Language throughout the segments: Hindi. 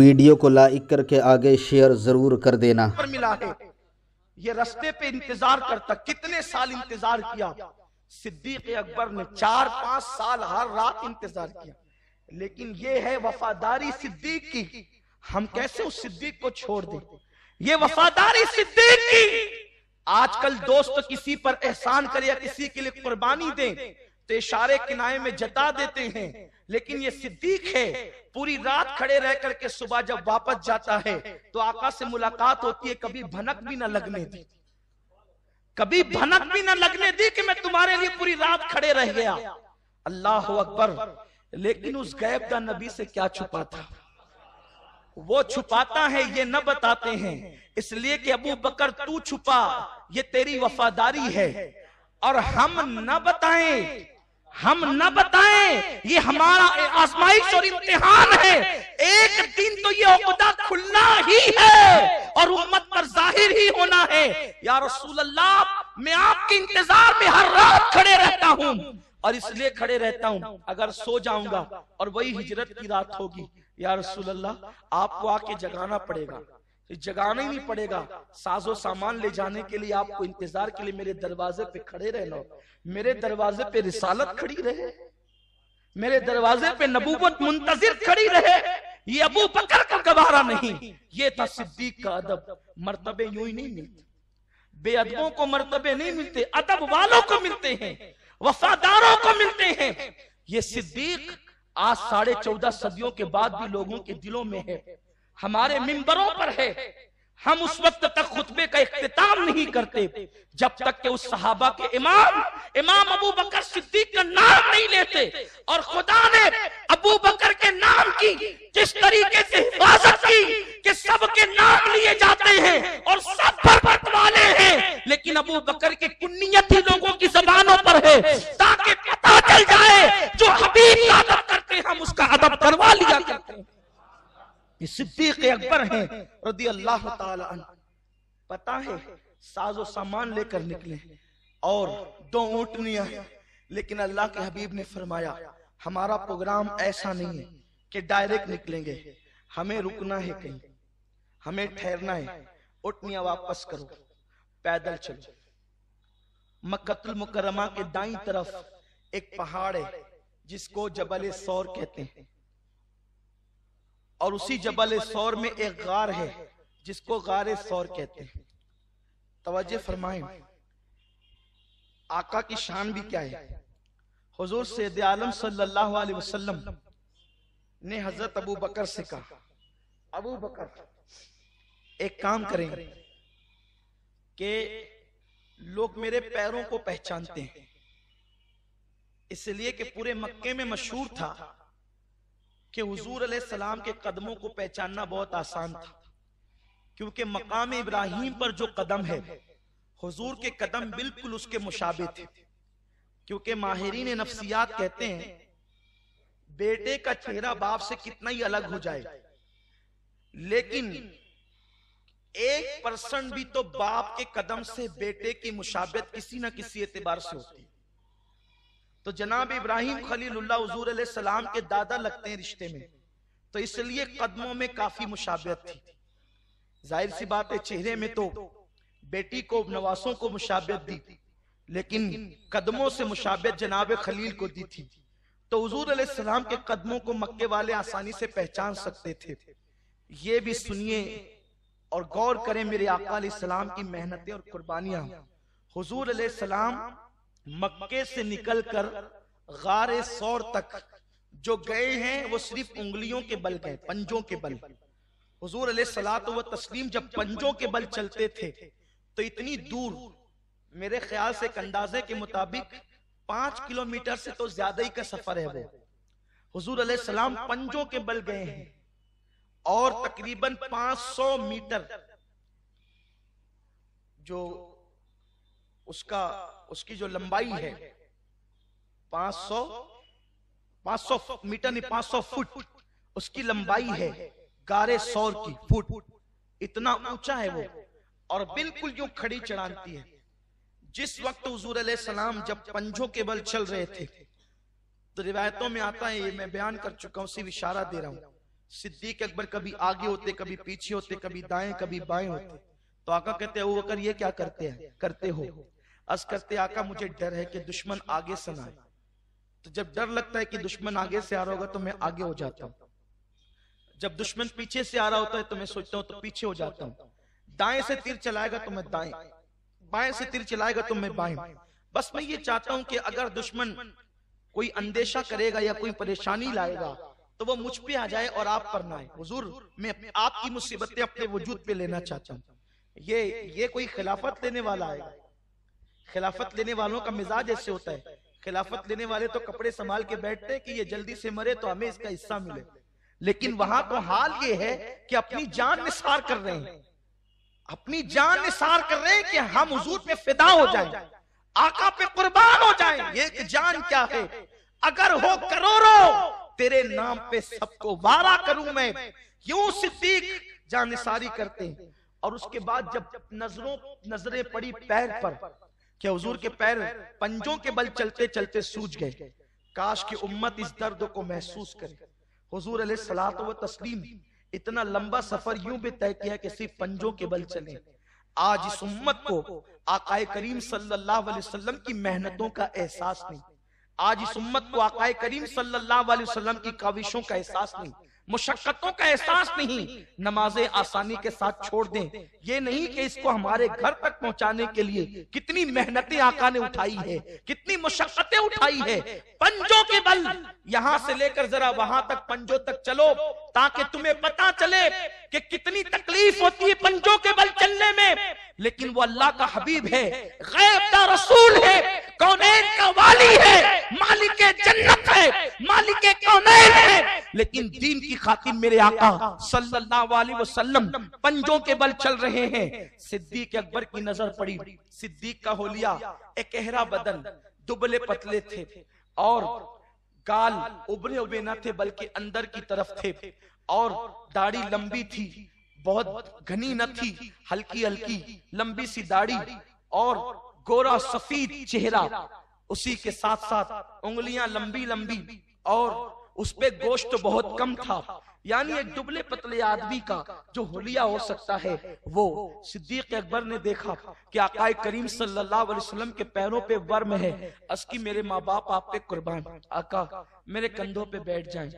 वीडियो को लाइक करके आगे शेयर जरूर कर देना। पर मिला है, ये रास्ते पे इंतजार करता, कितने साल इंतजार किया सिद्दीक अकबर ने, 4-5 साल हर रात इंतजार किया। लेकिन ये है वफादारी सिद्दीक की, हम कैसे उस सिद्दीक को छोड़ दें। ये वफादारी सिद्दीक की। आजकल दोस्त किसी पर एहसान करे या किसी के लिए कुर्बानी दें तो इशारे किनारे में जता देते हैं, लेकिन ये सिद्दीक है, पूरी रात खड़े रह करके सुबह जब वापस जाता है तो आका से मुलाकात होती है, कभी भनक भी ना लगने दी, कभी भनक भी ना लगने दी कि मैं तुम्हारे लिए पूरी रात खड़े रह गया। अल्लाह अकबर। लेकिन उस गैब का नबी से क्या छुपा था, वो छुपाता है, ये न बताते हैं, इसलिए कि अबू बकर तू छुपा, ये तेरी वफादारी है, और हम न बताएं, हम न बताएं, ये हमारा आजमाइश और इम्तिहान है। एक दिन तो ये उक़दा खुलना ही है और उम्मत पर जाहिर ही होना है। या रसूल अल्लाह, मैं आपके इंतजार में हर रात खड़े रहता हूं, और इसलिए खड़े रहता हूं अगर सो जाऊंगा और वही हिजरत की रात होगी, या रसूल अल्लाह आपको आके जगाना पड़ेगा, जगाना ही नहीं पड़ेगा, साजो सामान ले जाने के लिए आपको इंतजार के लिए मेरे दरवाजे पे खड़े रहना, मेरे दरवाजे पे रिसालत खड़ी रहे, मेरे दरवाजे पे नबूवत मुंतजिर खड़ी रहे। ये अबू बकर का गवारा नहीं, ये था सिद्दीक का अदब। मर्तबे यूं ही नहीं मिलते, बेअदबों को मर्तबे नहीं मिलते, अदब वालों को मिलते हैं, वफादारों को मिलते हैं। ये सिद्दीक आज 14.5 सदियों के बाद भी लोगों के दिलों में है, हमारे मिंबरों पर है। हम उस वक्त तक खुतबे का इख्तिताम नहीं करते जब तक कि उस सहाबा के इमाम अबू बकर सिद्दीक का नाम नहीं लेते। और खुदा ने अबू बकर के नाम की किस तरीके से हिफाजत की कि सबके नाम लिए जाते हैं और सब बरकत वाले हैं, लेकिन अबू बकर की कुन्नियत ही लोगों की ज़बानों पर है, ताकि पता चल जाए जो हबीब का अदब करते हैं हम उसका अदब करवा लिया करते हैं। ये सिद्दीक अकबर हैं रज़ी अल्लाह ताला अन्हु। पता है, साजो सामान लेकर निकले और 2 ऊंटनियां हैं, लेकिन अल्लाह के हबीब ने फरमाया हमारा प्रोग्राम ऐसा नहीं है कि डायरेक्ट निकलेंगे, हमें रुकना है कहीं, हमें ठहरना है। ऊंटनियां वापस करो, पैदल चलो। मक्कतुल मुकर्रमा के दाईं तरफ एक पहाड़ है जिसको जबल सौर कहते हैं, और उसी जबल सौर में एक गार है जिसको गारे सौर कहते हैं। तवज्जो फरमाएं, आका की शान भी क्या है। हुजूर सैयद आलम सल्लल्लाहु अलैहि वसल्लम ने हजरत अबू बकर से कहा, अबू बकर एक काम करें कि लोग मेरे पैरों को पहचानते हैं, इसलिए कि पूरे मक्के में मशहूर था कि हुजूर अलैहिस्सलाम के कदमों को पहचानना बहुत आसान था, क्योंकि मकाम इब्राहिम पर जो कदम है हुजूर के कदम बिल्कुल उसके मुशाबे थे। क्योंकि माहिरीन नफ्सियात कहते हैं बेटे का चेहरा बाप से कितना ही अलग हो जाए, लेकिन 1% भी तो बाप के कदम से बेटे की मुशाबत किसी न किसी एतबार से होती है। तो जनाब इब्राहिम खलीलुल्लाह हुजूर अलैहिस्सलाम के दादा लगते हैं रिश्ते में, तो इसलिए कदमों में काफी मुशाबहत थी। जाहिर सी बात है, चेहरे में तो बेटी को नवासों को मुशाबहत दी, लेकिन कदमों से मुशाबहत जनाब खलील को दी थी। तो हुजूर अलैहिस्सलाम के कदमों को मक्के वाले आसानी से पहचान सकते थे। ये भी सुनिए और गौर करें मेरे आका अलैहिस्सलाम की मेहनतें और कुर्बानियां। हुजूर अलैहिस्सलाम मक्के से निकलकर गारे सौर तक जो गए हैं वो सिर्फ उंगलियों के बल गए, पंजों के बल। हुजूर अलैहिस्सलातु व तस्लीम जब पंजों के बल चलते थे तो इतनी दूर, मेरे ख्याल से एक अंदाजे के मुताबिक 5 किलोमीटर से तो ज्यादा ही का सफर है वो। हुजूर अलैहिस्सलाम पंजों के बल गए हैं और तकरीबन 500 मीटर जो उसकी जो लंबाई है 500 मीटर नहीं 500 फुट उसकी लंबाई है गारे सौर की फुट, इतना ऊंचा है वो, और बिल्कुल यूं खड़ी चढ़ाती है। जिस वक्त हुजूर अलैहिस्सलाम जब पंजों के बल चल रहे थे तो रिवायतों में आता है, ये मैं बयान कर चुका हूं, सिर्फ इशारा दे रहा हूं, सिद्दीक अकबर कभी आगे होते, कभी पीछे होते, कभी दाएं कभी बाएं होते। तो आका कहते हैं अबू बकर ये क्या करते हो? अर्ज करते आका मुझे डर है कि दुश्मन आगे से ना आए। तो जब डर लगता है कि दुश्मन आगे से आ रहा होगा तो मैं आगे हो जाता हूँ, जब दुश्मन पीछे से आ रहा होता है तो मैं सोचता हूँ तो पीछे हो जाता हूँ। दाएं से तीर चलाएगा तो मैं दाएं, बाएं से तीर चलाएगा तो मैं बाएं। बस मैं ये चाहता हूं कि अगर दुश्मन कोई अंदेशा करेगा या कोई परेशानी लाएगा तो वो मुझ पे आ जाए और आप पर ना आए। हुजूर मैं आपकी मुसीबतें अपने वजूद पे लेना चाहता हूं। ये कोई खिलाफत लेने वाला आएगा? खिलाफत लेने वालों का मिजाज ऐसे होता है। खिलाफत लेने वाले तो कपड़े संभाल के बैठते हैं कि ये जल्दी से मरे तो हमें इसका हिस्सा मिले, लेकिन वहां तो हाल ये है कि अपनी जान निसार कर रहे हैं, अपनी जान निसार कर रहे हैं कि हम हुजूर पे फिदा हो जाएं, आका पे कुर्बान हो जाएं। ये जान क्या है? अगर हो करोड़ों तेरे नाम पे सबको वारा करूं मैं, यूं सिद्दीक जान निसारी करते हैं। और उसके बाद जब नजरें पड़ी पैर पर, क्या हुजूर के पैर पंजों के बल चलते चलते सूज गए। काश की उम्मत इस दर्द को महसूस करे। हुजूर अलैहिस्सलातु व तस्लीम इतना लंबा सफर यूं भी तय किया कि सिर्फ पंजों के बल चले। आज इस उम्मत को आकाए करीम सल्लल्लाहु अलैहि वसल्लम की मेहनतों का एहसास नहीं, आज इस उम्मत को आकाए करीम सल्लल्लाहु अलैहि वसल्लम की काविशों का एहसास नहीं, मुशक्कतों का एहसास नहीं। नमाजें आसानी के साथ छोड़ दें, ये नहीं कि इसको हमारे घर तक पहुंचाने के लिए कितनी मेहनतें आका ने उठाई है, कितनी मुशक्कतें उठाई है। पंजों के बल यहां से लेकर जरा वहां तक पंजों तक चलो, ताकि तुम्हें पता चले कि कितनी तकलीफ होती है पंजों के बल चलने में। लेकिन वो अल्लाह का हबीब है, गैब का रसूल है, कौनैन का वाली है, मालिक जन्नत है, मालिक कौनैन है। लेकिन दीन की खातिर मेरे आका सल्लल्लाहु अलैहि वसल्लम पंजों के बल चल रहे हैं। सिद्दीक अकबर की नजर पड़ी। सिद्दीक का होलिया एक गहरा बदन, दुबले पतले थे और गाल उभरे हुए न थे बल्कि अंदर की तरफ थे, और दाढ़ी लंबी थी, बहुत घनी न थी, हल्की हल्की लंबी सी दाढ़ी और गोरा सफेद चेहरा। उसी के साथ साथ उंगलियां लंबी लंबी और उस पे गोश्त बहुत कम था। यानी एक दुबले पतले आदमी का जो होलिया हो सकता है वो सिद्दीक अकबर ने देखा कि आकाए करीम सल्लल्लाहु अलैहि वसल्लम के पैरों पे वर्म है। अस्की मेरे माँ बाप आप पे कुर्बान, आका मेरे कंधों पे बैठ जाएं,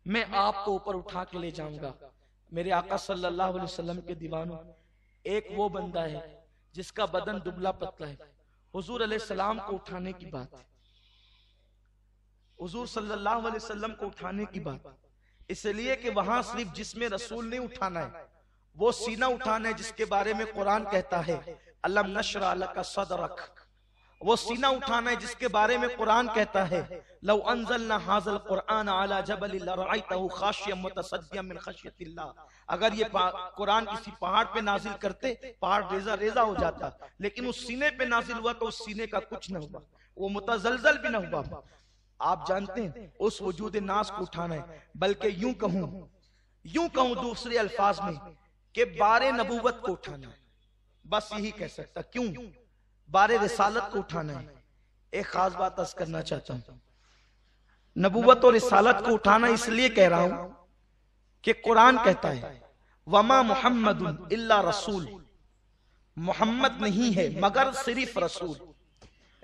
मैं आपको ऊपर उठा के ले जाऊंगा। मेरे आका सल्लल्लाहु अलैहि वसल्लम के दीवानों, एक वो बंदा है जिसका बदन दुबला पतला है। हुजूर अलैहिस्सलाम को उठाने की बात है, हुजूर सल्लल्लाहु अलैहि वसल्लम को उठाने की बात, इसलिए कि वहां सिर्फ जिस्म रसूल नहीं उठाना है, वो सीना उठाना है जिसके बारे में कुरान कहता है अलम नशरा लका सदरक। वो सीना उठाना है जिसके बारे में कुरान कहता है लौ अंज़लना हाज़ल कुरआन अला जबलिन लरअयतहु खाशियम मुतसद्दियम मिन खश्यतिल्लाह। अगर ये कुरान किसी पहाड़ पे नाजिल करते, पहाड़ रेजा रेजा हो जाता, लेकिन उस सीने पे नाजिल हुआ तो उस सीने का कुछ न हुआ, वो मुतजलजल भी न हुआ। आप जानते हैं उस वजूद नास को उठाना है, बल्कि यूं कहूं दूसरे अल्फाज में कि बारे नबूवत को उठाना है। बस यही कह सकता, क्यों बारे रिसालत को उठाना है। एक खास बात अर्ज करना चाहता हूं, नबूवत और रिसालत को उठाना इसलिए कह रहा हूं कि कुरान कहता है वमा मुहम्मदुन इल्ला रसूल, मोहम्मद नहीं है मगर सिर्फ रसूल।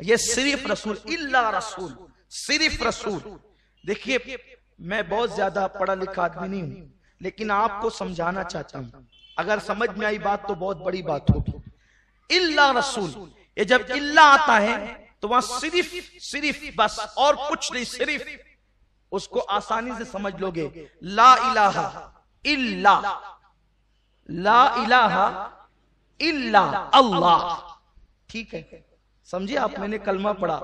ये सिर्फ रसूल, इल्ला रसूल, सिर्फ रसूल। देखिए मैं बहुत ज्यादा पढ़ा लिखा आदमी नहीं हूं, लेकिन आपको समझाना चाहता हूं, अगर समझ में आई बात तो बहुत बड़ी बात होगी। इल्ला रसूल, ये जब इल्ला आता है तो वहां सिर्फ बस और कुछ नहीं, सिर्फ उसको आसानी से समझ लोगे। ला इलाहा इल्ला, ला इलाहा इल्ला अल्लाह। ठीक है, समझिए आप, मैंने कलमा पढ़ा,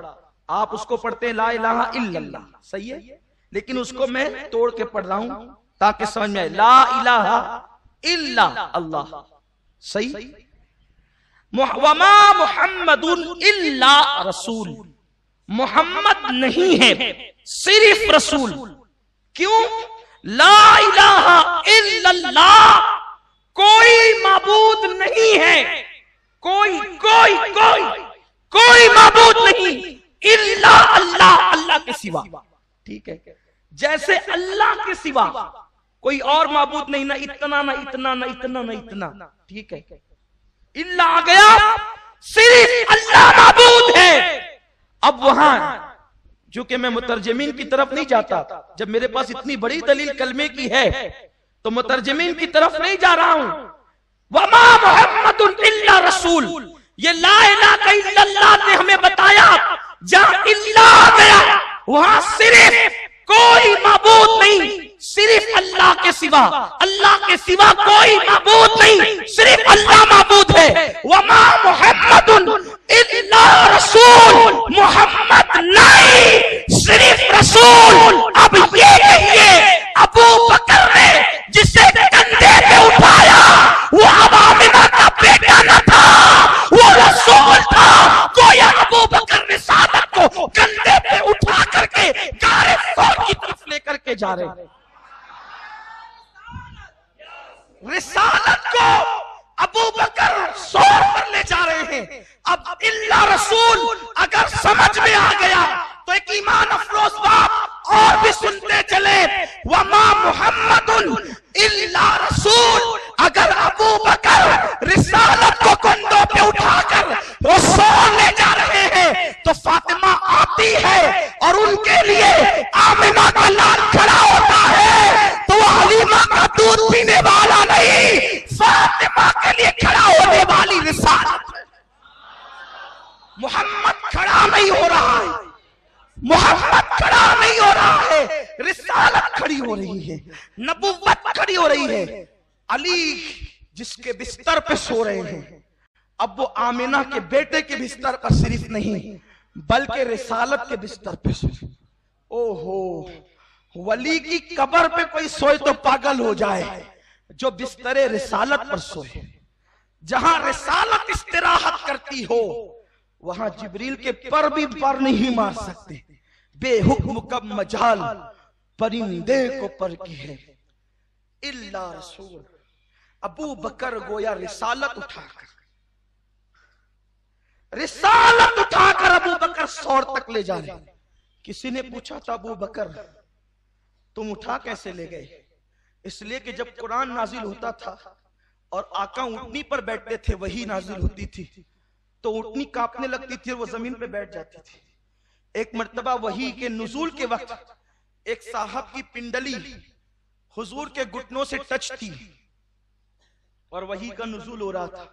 आप उसको पढ़ते हैं ला इलाहा इल्लल्लाह, सही है, लेकिन उसको मैं तोड़ के पढ़ रहा हूं ताकि समझ में आए। ला इलाहा इल्ला अल्लाह, सही। वमा मुहम्मदुन इल्ला रसूल, मोहम्मद नहीं है सिर्फ रसूल। क्यों? ला इलाहा इल्लल्लाह, कोई माबूद नहीं है, कोई कोई कोई कोई माबूद नहीं इल्ला अल्लाह, अल्लाह के सिवा। ठीक है, जैसे अल्लाह के सिवा कोई और माबूद नहीं, ना इतना ना इतना ना इतना ना इतना, ठीक है। इल्ला आ गया, सिर्फ अल्लाह माबूद है। अब वहां जो कि मैं मुतरजमीन की तरफ नहीं जाता, जब मेरे पास इतनी बड़ी दलील कलमे की है तो मुतरजमीन की तरफ नहीं जा रहा हूं। वमा मुहम्मदुन इल्ला रसूल, ये ला इलाहा इल्लल्लाह ने हमें बताया, जहां इल्ला आ गया वहां सिर्फ कोई माबूद नहीं, सिर्फ अल्लाह के सिवा, अल्लाह के सिवा कोई माबूद नहीं, सिर्फ अल्लाह माबूद है। वमा मुहम्मदुन इल्ला रसूल, मोहम्मद नहीं सिर्फ रसूल। अब ये कहिए अबू बकर ने जिसे कंधे पे उठाया वो आमिना का बेटा न था, वो रसूल था। गोया अबू बकर रिसालत को कंधे पे उठा करके गारे सौर की तरफ लेकर के जा रहे हैं। रिसालत को अबू बकर सौर पर ले जा रहे हैं। अब इल्ला रसूल अगर समझ में आ गया तो एक ईमान अफरोज बाप और भी सुनते चले, वमा मुहम्मदुन इल्ला रसूल। अगर अबू बकर रिसालत को कंधों पे उठाकर वो सौर ले जा रहे हैं तो फातिमा आती है और उनके लिए आमिना का लाल खड़ा होता है, तो वो हलीमा का दूध पीने वाला नहीं, फातिमा के लिए खड़ा होने वाली रिसालत है। मोहम्मद खड़ा नहीं हो रहा है, मोहम्मद खड़ा नहीं हो रहा है, रिसालत खड़ी हो रही है, नबुव्वत खड़ी हो रही है। अली जिसके बिस्तर पे सो रहे हैं, अब वो आमिना के बेटे के बिस्तर पर सिर्फ नहीं बल्कि रिसालत के बिस्तर पे सो। ओहो, वली की कब्र पे कोई सोए तो पागल हो जाए, जो बिस्तरे रिसालत पर सोए। जहां रिसालत इस्तिराहत करती हो वहां जिब्रील के पर भी पर नहीं मार सकते। बेहुक्म कब मजाल परिंदे को पर की है इल्ला रसूल। अबू बकर गोया रिसालत उठाकर अबू बकर सौर तक ले जा रहे। किसी ने पूछा था अबू बकर तुम उठा कैसे ले गए? इसलिए कि जब कुरान नाजिल होता था और आका ऊंटनी पर बैठते थे, वही नाजिल होती थी तो ऊंटनी कांपने लगती थी और वो जमीन पे बैठ जाती थी। एक मर्तबा वही के नुजूल के वक्त एक साहब की पिंडली हुजूर के घुटनों से टच थी और वही का नुजूल हो रहा था,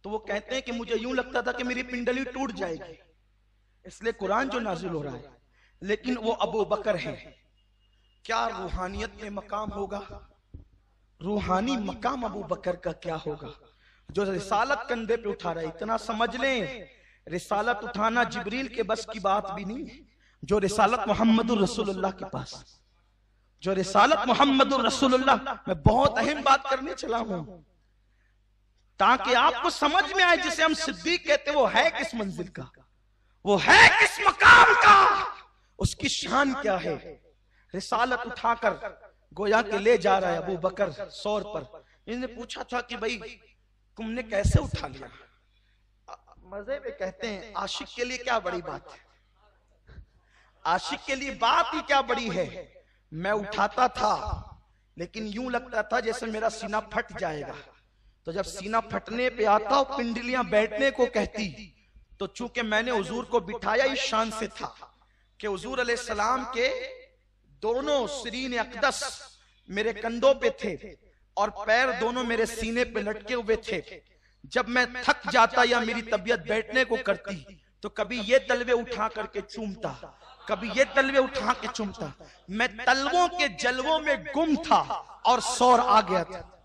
तो वो कहते हैं कि मुझे यूं लगता था कि मेरी पिंडली टूट जाएगी, इसलिए कुरान जो नाजिल हो रहा है। लेकिन वो अबू बकर है, क्या रूहानियत में मकाम होगा? रूहानी मकाम अबू बकर का क्या होगा जो रिसालत कंधे पे उठा रहा है? इतना समझ लें, रिसालत उठाना जिब्रील के बस की बात भी नहीं है। जो रिसालत मोहम्मदुर रसूलुल्लाह के पास, जो रिसालत मोहम्मदुर रसूलुल्लाह, मैं बहुत अहम बात करने चला हूं ताकि आपको समझ में आए। जिसे हम सिद्दीक कहते वो है किस मंजिल का, वो है किस मकाम का, उसकी शान क्या है। रिसालत उठाकर गोया के ले जा रहा है अबू बकर सौर पर। इन्होंने पूछा था कि भाई तुमने कैसे उठा लिया? मजे में कहते हैं आशिक के लिए क्या बड़ी बात है, आशिक के लिए बात ही क्या बड़ी है। मैं उठाता था लेकिन यूं लगता था जैसे मेरा सीना फट जाएगा, तो जब सीना फटने पे आता और पिंडलियां बैठने को कहती, तो चूंकि मैंने हुजूर को बिठाया इस शान से था कि हुजूर अलैहिस्सलाम के दोनों सीने अक़दस मेरे कंधों पे थे और पैर दोनों मेरे सीने पे लटके हुए थे। जब मैं थक जाता या मेरी तबीयत बैठने को करती तो कभी ये तलवे उठा करके चूमता, कभी ये तलवे उठा के चूमता। मैं तलवों के जलवों में गुम था और सौर आ गया था।